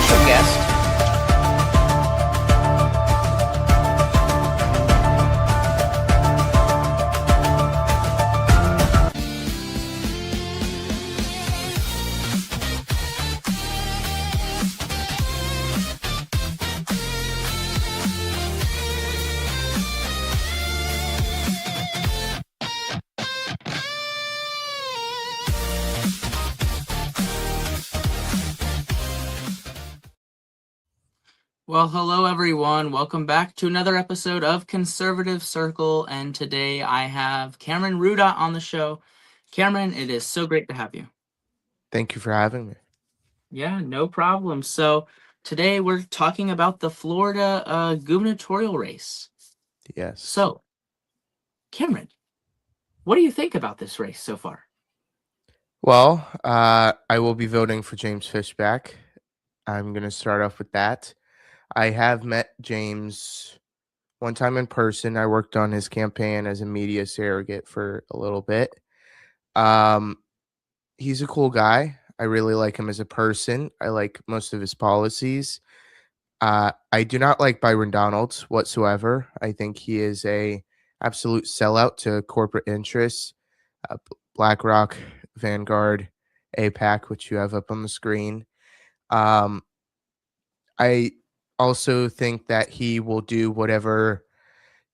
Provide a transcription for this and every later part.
special guest. Well, hello everyone. Welcome back to another episode of Conservative Circle, and today I have Cameron Ruda on the show. Cameron, it is so great to have you. Thank you for having me. Yeah, no problem. So today we're talking about the Florida gubernatorial race. Yes. So, Cameron, what do you think about this race so far? Well, I will be voting for James Fishback. I'm going to start off with that. I have met James one time in person. I worked on his campaign as a media surrogate for a little bit. Um, he's a cool guy. I really like him as a person. I like most of his policies. I do not like Byron Donalds whatsoever. I think he is a absolute sellout to corporate interests. BlackRock, Vanguard, APAC, which you have up on the screen. Um, I also think that he will do whatever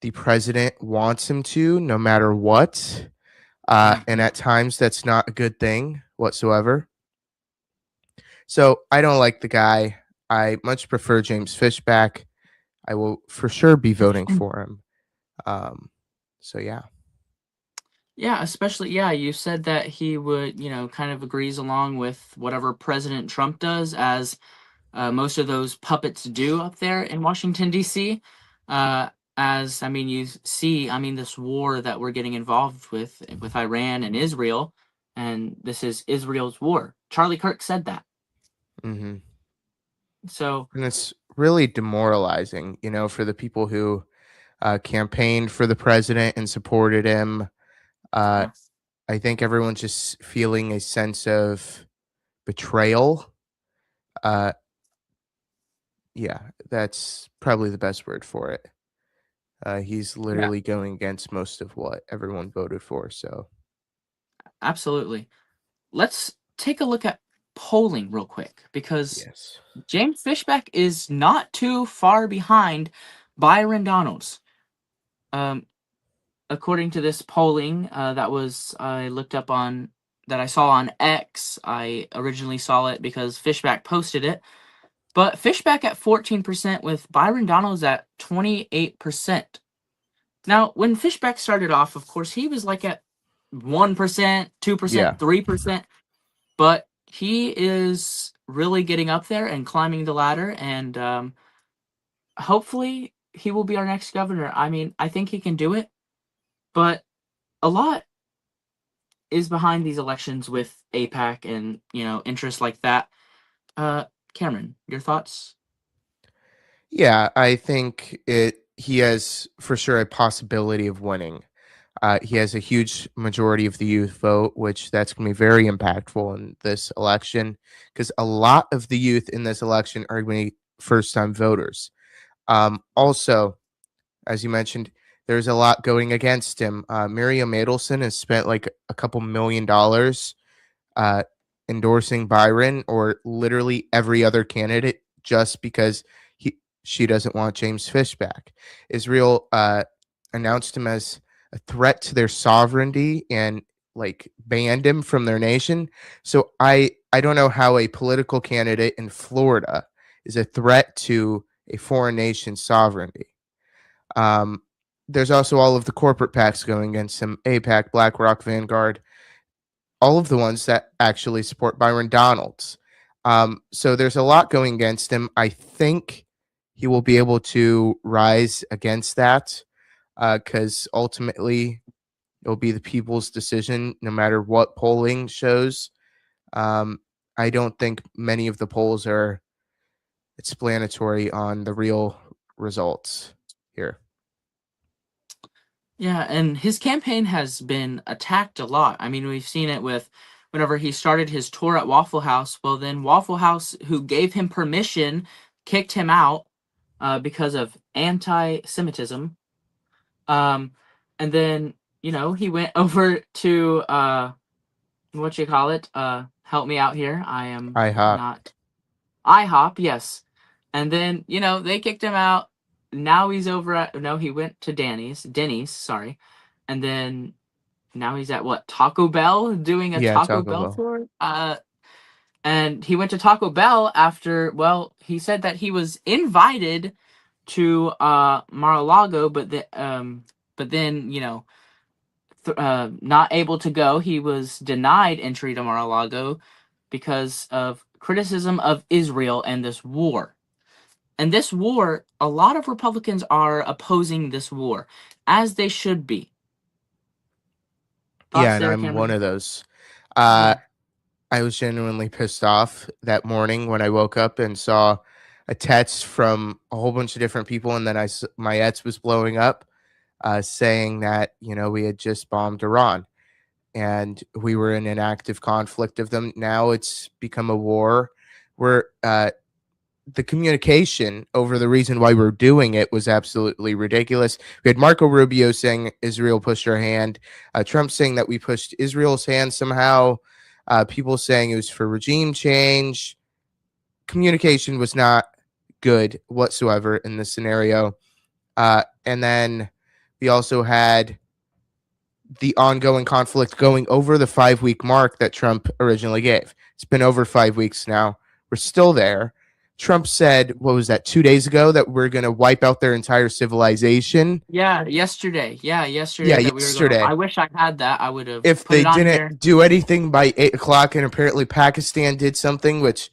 the president wants him to, no matter what. And at times, that's not a good thing whatsoever. So I don't like the guy. I much prefer James Fishback. I will for sure be voting for him. So yeah. Yeah, especially, you said that he would, kind of agrees along with whatever President Trump does, as most of those puppets do up there in Washington, D.C. As, you see, this war that we're getting involved with Iran and Israel, and this is Israel's war. Charlie Kirk said that. hmm So, And it's really demoralizing, for the people who campaigned for the president and supported him. Uh, yeah. I think everyone's just feeling a sense of betrayal. Uh, yeah, that's probably the best word for it. He's Yeah, literally going against most of what everyone voted for. So, absolutely. Let's take a look at polling real quick, because yes. James Fishback is not too far behind Byron Donalds. Um, According to this polling that was I looked up on that I saw on X. I originally saw it because Fishback posted it, but Fishback at 14% with Byron Donalds at 28%. Now, when Fishback started off, of course, he was like at 1%, Yeah. 2%, 3%, but he is really getting up there and climbing the ladder, and hopefully he will be our next governor. I think he can do it, but a lot is behind these elections with APAC and interests like that. Cameron, your thoughts? Yeah, I think he has for sure a possibility of winning. He has a huge majority of the youth vote, which that's going to be very impactful in this election because a lot of the youth in this election are going to be first time voters. Also, as you mentioned, there's a lot going against him. Miriam Adelson has spent like a couple $1 million uh, endorsing Byron or literally every other candidate just because she doesn't want James Fish back. Israel announced him as a threat to their sovereignty and like banned him from their nation. So I don't know how a political candidate in Florida is a threat to a foreign nation's sovereignty. Um, there's also all of the corporate PACs going against him: APAC, BlackRock, Vanguard, all of the ones that actually support Byron Donalds. So there's a lot going against him. I think he will be able to rise against that because ultimately it will be the people's decision, no matter what polling shows. Um, I don't think many of the polls are explanatory on the real results here. Yeah, and his campaign has been attacked a lot. We've seen it with whenever he started his tour at Waffle House. Well, then Waffle House, who gave him permission, kicked him out because of anti-Semitism. Um, and then he went over to what you call it? Help me out here. I am IHOP. not IHOP. Yes, and then they kicked him out. Now he's over at no, he went to Denny's. Sorry, and then now he's at what, Taco Bell, doing a Yeah, Taco Taco Bell Bell. tour. And he went to Taco Bell after. Well, he said that he was invited to Mar-a-Lago, but then not able to go. He was denied entry to Mar-a-Lago because of criticism of Israel and this war. And this war, a lot of Republicans are opposing this war, as they should be. Yeah, Thoughts and there, I'm one Cameron? of those. Uh, Yeah. I was genuinely pissed off that morning when I woke up and saw a text from a whole bunch of different people, and then my ex was blowing up, saying that we had just bombed Iran and we were in an active conflict of them. Now it's become a war. Where the communication over the reason why we're doing it was absolutely ridiculous. We had Marco Rubio saying Israel pushed our hand, Trump saying that we pushed Israel's hand somehow, people saying it was for regime change. Communication was not good whatsoever in this scenario. And then we also had the ongoing conflict going over the 5 week mark that Trump originally gave. It's been over 5 weeks now. We're still there. Trump said, what was that, 2 days ago, that we're going to wipe out their entire civilization? Yeah, yesterday. Yeah, Yeah, yesterday that we were going to. yesterday. I wish I had that. I would have If put they it on here. didn't do anything by 8 o'clock, and apparently Pakistan did something, which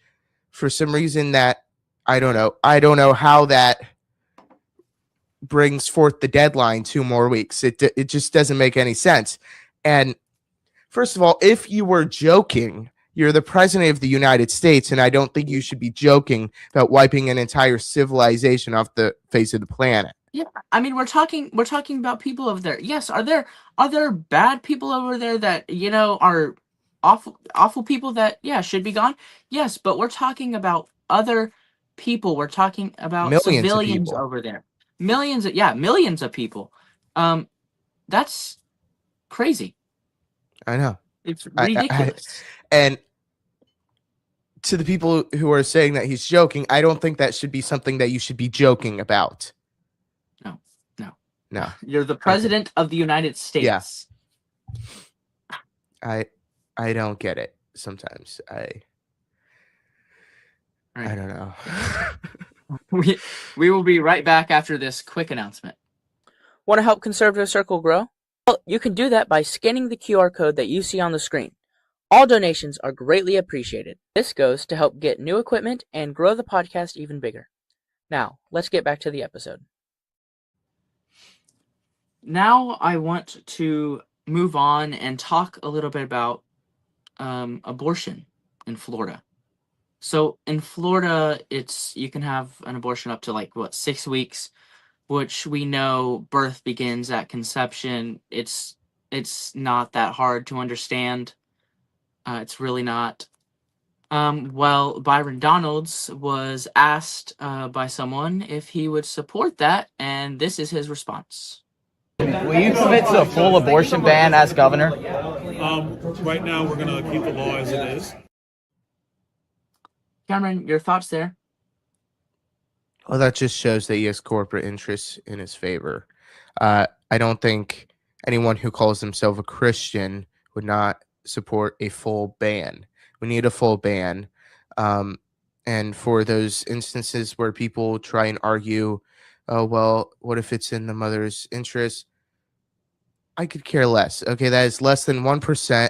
for some reason that I don't know. I don't know how that brings forth the deadline 2 more weeks. It just doesn't make any sense. And first of all, if you were joking, you're the president of the United States, and I don't think you should be joking about wiping an entire civilization off the face of the planet. Yeah, I mean we're talking about people over there. Yes, are there bad people over there that are awful people that should be gone? Yes, but we're talking about other people. We're talking about Millions of civilians people. over there. Millions of people. Um that's crazy. I know. It's I ridiculous. and to the people who are saying that he's joking, I don't think that should be something that you should be joking about. No. No. No. You're the Okay. president of the United Yeah. States. I I don't get it sometimes. All I right. don't know. We will be right back after this quick announcement. Want to help Conservative Circle grow? Well, you can do that by scanning the QR code that you see on the screen. All donations are greatly appreciated. This goes to help get new equipment and grow the podcast even bigger. Now, let's get back to the episode. Now, I want to move on and talk a little bit about abortion in Florida. So in Florida, you can have an abortion up to 6 weeks, which we know birth begins at conception. It's not that hard to understand. It's really not. Well, Byron Donalds was asked by someone if he would support that, and this is his response. Will you commit to a full abortion ban as governor? Right now, we're going to keep the law as it is. Cameron, your thoughts there? Well, that just shows that he has corporate interests in his favor. I don't think anyone who calls himself a Christian would not support a full ban. We need a full ban. And for those instances where people try and argue, oh, well, what if it's in the mother's interest? I could care less. Okay, that is less than 1%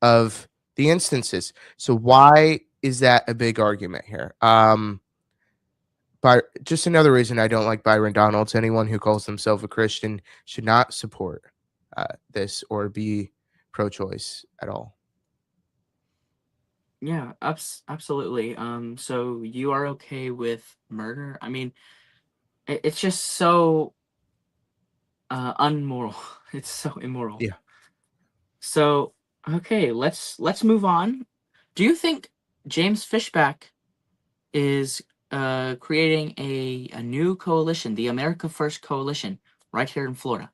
of the instances. So why is that a big argument here? But just another reason I don't like Byron Donalds. Anyone who calls themselves a Christian should not support this or be pro-choice at all. Yeah, absolutely. So you are okay with murder? I mean, it's just so unmoral. It's so immoral. Yeah. So Okay, let's move on. Do you think James Fishback is creating a new coalition, the America First coalition, right here in Florida?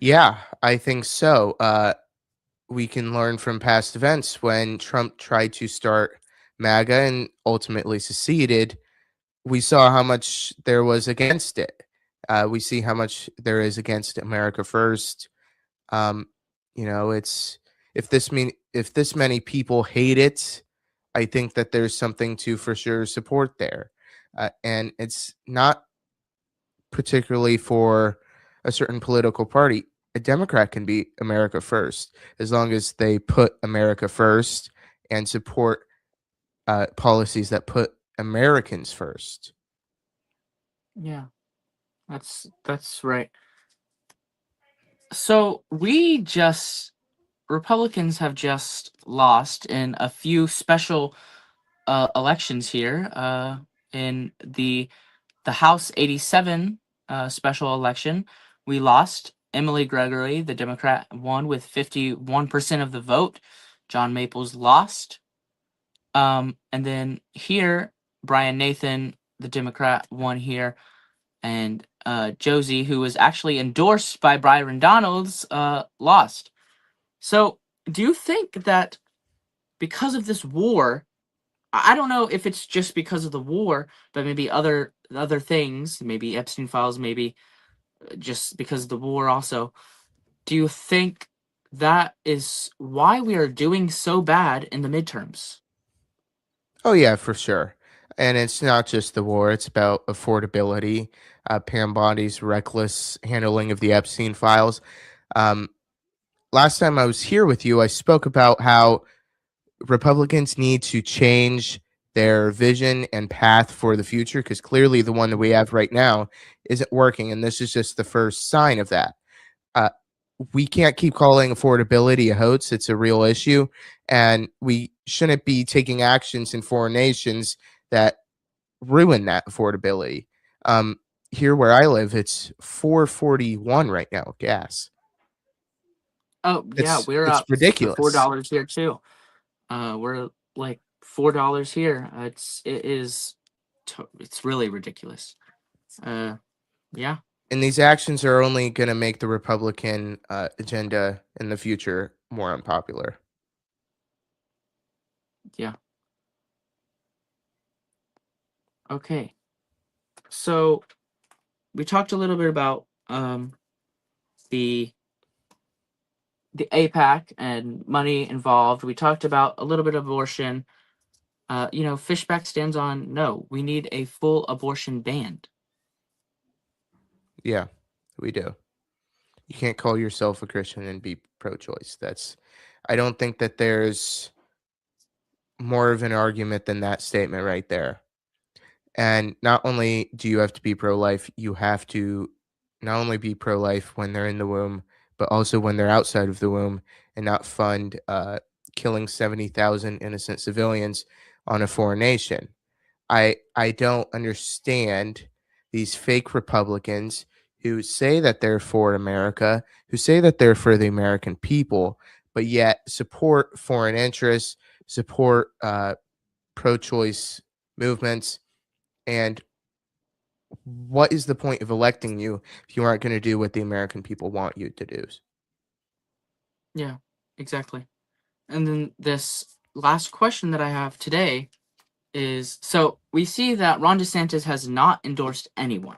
Yeah, I think so. We can learn from past events when Trump tried to start MAGA and ultimately succeeded. We saw how much there was against it. We see how much there is against America First. Um, it's if this many people hate it, I think that there's something to for sure support there, and it's not particularly for a certain political party. A Democrat can be America First as long as they put America first and support policies that put Americans first. Yeah, that's right. So Republicans have just lost in a few special elections here. In the House 87 special election, we lost. Emily Gregory, the Democrat, won with 51% of the vote. John Maples lost. And then here, Brian Nathan, the Democrat, won here, and Josie, who was actually endorsed by Byron Donalds, lost. So, do you think that because of this war, I don't know if it's just because of the war, but maybe other things, maybe Epstein files, maybe just because of the war also. Do you think that is why we are doing so bad in the midterms? Oh yeah, for sure. And it's not just the war; it's about affordability. Pam Bondi's reckless handling of the Epstein files. Um, Last time I was here with you, I spoke about how Republicans need to change their vision and path for the future because clearly the one that we have right now isn't working, and this is just the first sign of that. Uh, we can't keep calling affordability a hoax. It's a real issue, and we shouldn't be taking actions in foreign nations that ruin that affordability. Um, Here where I live, it's 441 right now, gas. Oh yeah, we're It's up to four ridiculous. dollars here too. We're like $4 here. It's really ridiculous. Uh, yeah, And these actions are only going to make the Republican agenda in the future more unpopular. yeah. Okay, so we talked a little bit about the the APAC and money involved. We talked about a little bit of abortion. Fishback stands on no. We need a full abortion ban. Yeah, we do. You can't call yourself a Christian and be pro-choice. I don't think that there's more of an argument than that statement right there. And not only do you have to be pro-life, you have to not only be pro-life when they're in the womb, but also when they're outside of the womb, and not fund killing 70,000 innocent civilians on a foreign nation. I don't understand these fake Republicans who say that they're for America, who say that they're for the American people, but yet support foreign interests, support pro-choice movements. And what is the point of electing you if you aren't going to do what the American people want you to do? Yeah, exactly. And then this last question that I have today is so we see that Ron DeSantis has not endorsed anyone.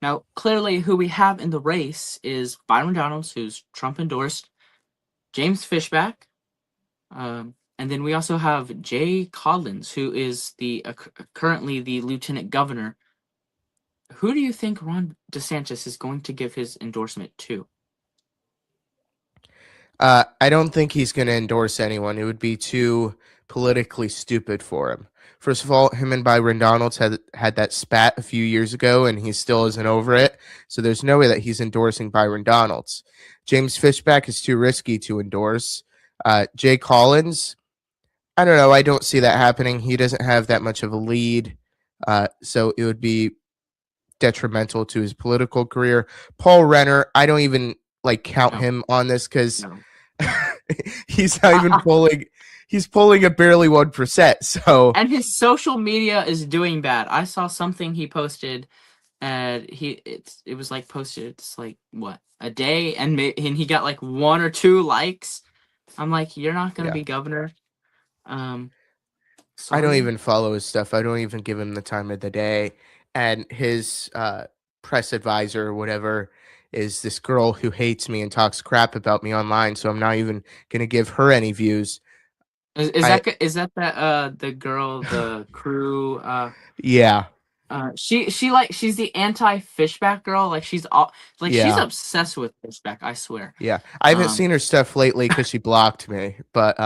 Now, clearly, who we have in the race is Byron Donalds, who's Trump endorsed, James Fishback, and then we also have Jay Collins, who is currently the lieutenant governor. Who do you think Ron DeSantis is going to give his endorsement to? I don't think he's going to endorse anyone. It would be too politically stupid for him. First of all, him and Byron Donalds had that spat a few years ago, and he still isn't over it. So there's no way that he's endorsing Byron Donalds. James Fishback is too risky to endorse. Jay Collins, I don't know. I don't see that happening. He doesn't have that much of a lead, so it would be detrimental to his political career. Paul Renner, I don't even like count No. him on this because No. he's not even pulling. He's pulling at barely 1%. So And his social media is doing bad. I saw something he posted, and it was like posted. It's like what, a day, and he got like 1 or 2 likes. I'm like, you're not gonna yeah, be governor. I don't Sorry. even follow his stuff. I don't even give him the time of the day. And his press advisor or whatever is this girl who hates me and talks crap about me online. So I'm not even gonna give her any views. Is I that the girl, the crew? yeah, She's the anti fishback girl. Like she's she's yeah. obsessed with fishback. I swear. Yeah, I haven't Um, seen her stuff lately because she blocked me. But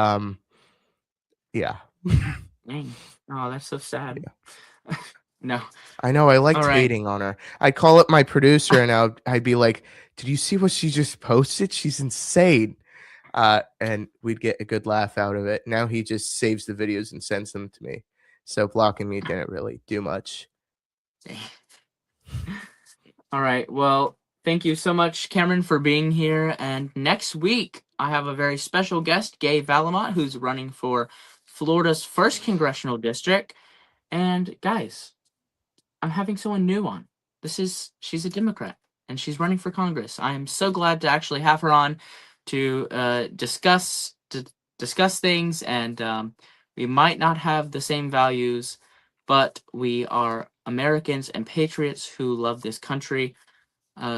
yeah, Dang. Oh, that's so sad. No. I know. I All liked right. hating on her. I'd call up my producer and I'd be like, "Did you see what she just posted? She's insane." And we'd get a good laugh out of it. Now he just saves the videos and sends them to me. So blocking me didn't really do much. All right. Well, thank you so much, Cameron, for being here. And next week, I have a very special guest, Gay Valamont, who's running for Florida's 1st congressional district. And guys, I'm having someone new on. She's a Democrat and she's running for Congress. I am so glad to actually have her on to discuss things, and we might not have the same values, but we are Americans and patriots who love this country.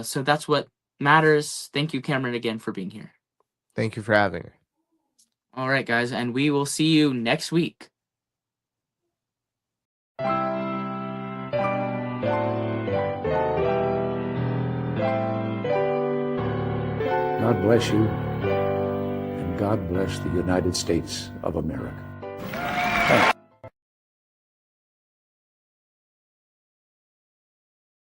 So that's what matters. Thank you, Cameron, again for being here. Thank you for having me. All right, guys, and we will see you next week. God bless you, and God bless the United States of America. Thank you.